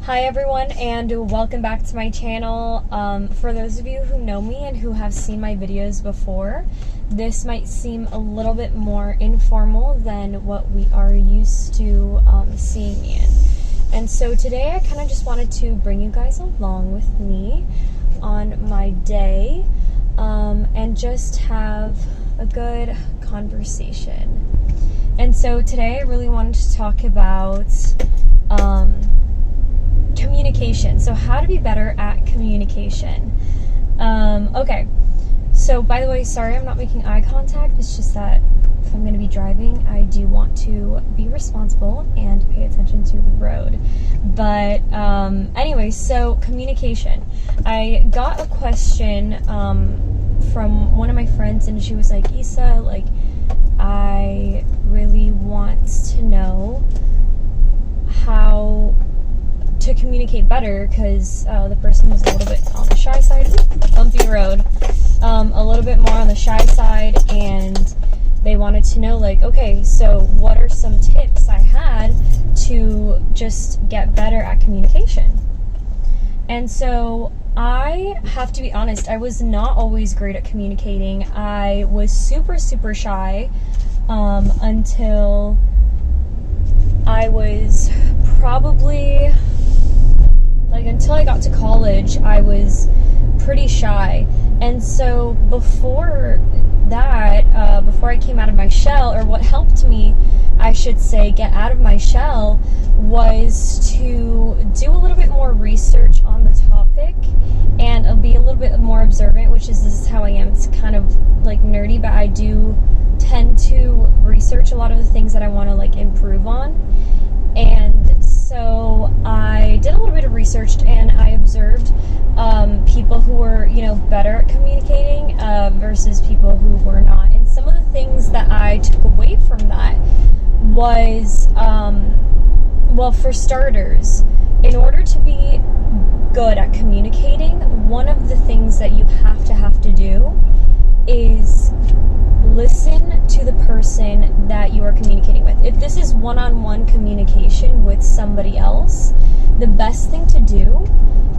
Hi everyone, and welcome back to my channel. For those of you who know me and who have seen my videos before, this might seem a little bit more informal than what we are used to seeing me in. And so today I kind of just wanted to bring you guys along with me on my day and just have a good conversation. And so today I really wanted to talk about communication. So how to be better at communication. Okay, so by the way, sorry I'm not making eye contact. It's just that if I'm going to be driving, I do want to be responsible and pay attention to the road. But anyway, so communication. I got a question from one of my friends, and she was like, Issa, like, I really want to know how to communicate better, because the person was a little bit on the shy side. Bumpy road. A little bit more on the shy side, and they wanted to know, like, okay, so what are some tips I had to just get better at communication? And so I have to be honest, I was not always great at communicating. I was super shy until I was probably, like, until I got to college, I was pretty shy. And so before that, before I came out of my shell, or what helped me, I should say, get out of my shell, was to do a little bit more research on the topic and be a little bit more observant, which is, this is how I am. It's kind of like nerdy, but I do tend to research a lot of the things that I want to, like, improve on. And so I did a little bit of research, and I observed people who were, better at communicating versus people who were not. And some of the things that I took away from that was, well, for starters, in order to be good at communicating, one of the things that you have to do is listen to the person that you are communicating with. If this is one-on-one communication with somebody else, the best thing to do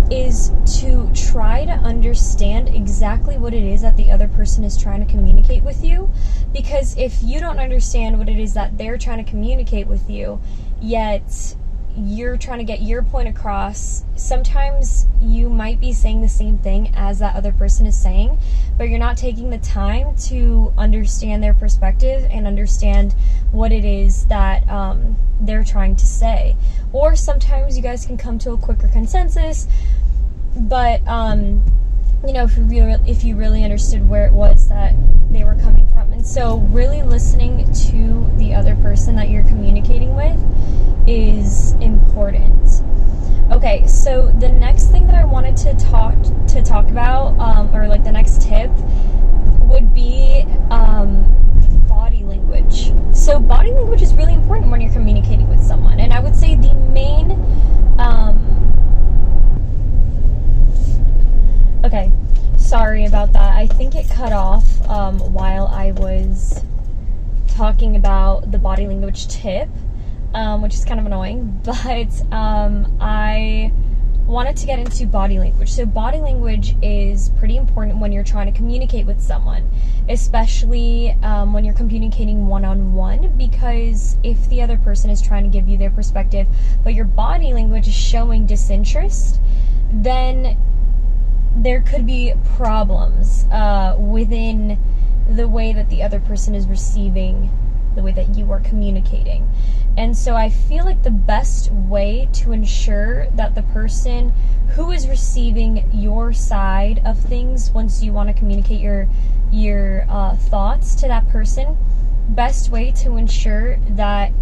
is to try to understand exactly what it is that the other person is trying to communicate with you. Because if you don't understand what it is that they're trying to communicate with you, yet you're trying to get your point across, sometimes you might be saying the same thing as that other person is saying, but you're not taking the time to understand their perspective and understand what it is that they're trying to say. Or sometimes you guys can come to a quicker consensus, but if you really understood where it was that they were coming from. And so really listening to the other person that you're communicating with is important. Okay, so the next thing that I wanted to talk about, or like the next tip, would be body language. So body language is really important when you're communicating with someone, and I would say the main okay, sorry about that. I think it cut off while I was talking about the body language tip, which is kind of annoying, but I wanted to get into body language. So body language is pretty important when you're trying to communicate with someone, especially when you're communicating one-on-one, because if the other person is trying to give you their perspective, but your body language is showing disinterest, then there could be problems within the way that the other person is receiving the way that you are communicating. And so I feel like the best way to ensure that the person who is receiving your side of things, once you want to communicate your thoughts to that person, best way to ensure that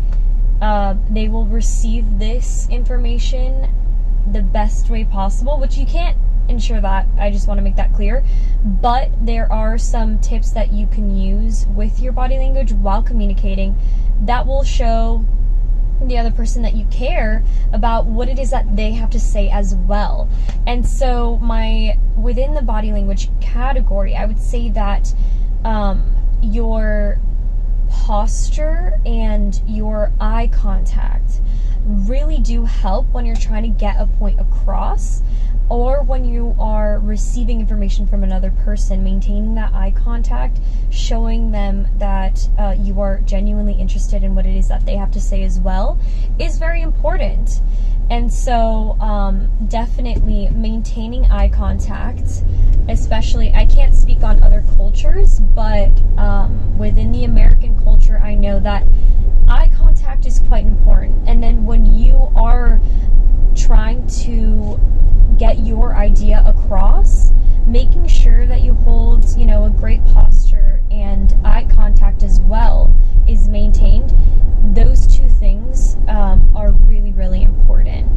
they will receive this information the best way possible, which you can't ensure that, I just want to make that clear, but there are some tips that you can use with your body language while communicating that will show the other person that you care about what it is that they have to say as well. And so within the body language category, I would say that your posture and your eye contact really do help when you're trying to get a point across, or when you are receiving information from another person. Maintaining that eye contact, showing them that you are genuinely interested in what it is that they have to say as well, is very important. And so definitely maintaining eye contact, especially, I can't speak on other cultures, but within the American culture, I know that eye contact is quite important. And then when you are trying to get your idea across, making sure that you hold, a great posture and eye contact as well is maintained. Those two things are really, really important.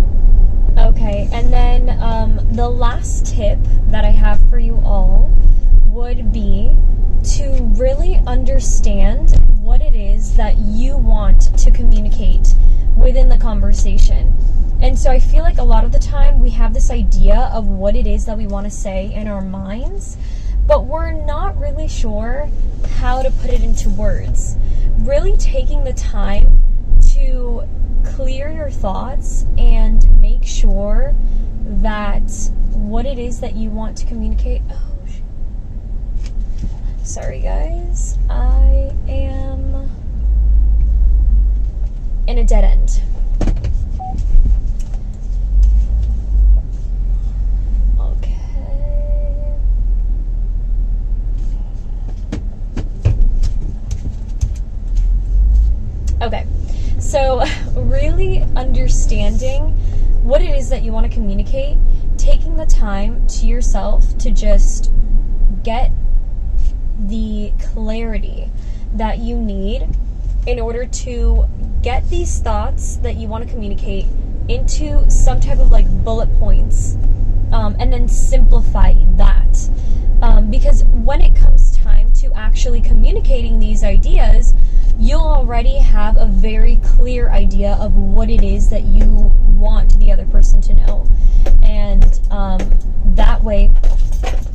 Okay, and then the last tip that I have for you all would be to really understand what it is that you want to communicate within the conversation. And so I feel like a lot of the time we have this idea of what it is that we want to say in our minds, but we're not really sure how to put it into words. Really taking the time to clear your thoughts and make sure that what it is that you want to communicate. Sorry guys, I am in a dead end. Okay, so really understanding what it is that you want to communicate, taking the time to yourself to just get the clarity that you need in order to get these thoughts that you want to communicate into some type of bullet points, and then simplify that. Because when it comes time to actually communicating these ideas, you'll already have a very clear idea of what it is that you want the other person to know. And that way,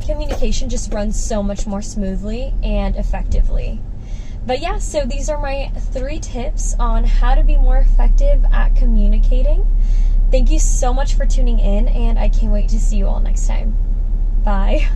communication just runs so much more smoothly and effectively. But yeah, so these are my 3 tips on how to be more effective at communicating. Thank you so much for tuning in, and I can't wait to see you all next time. Bye.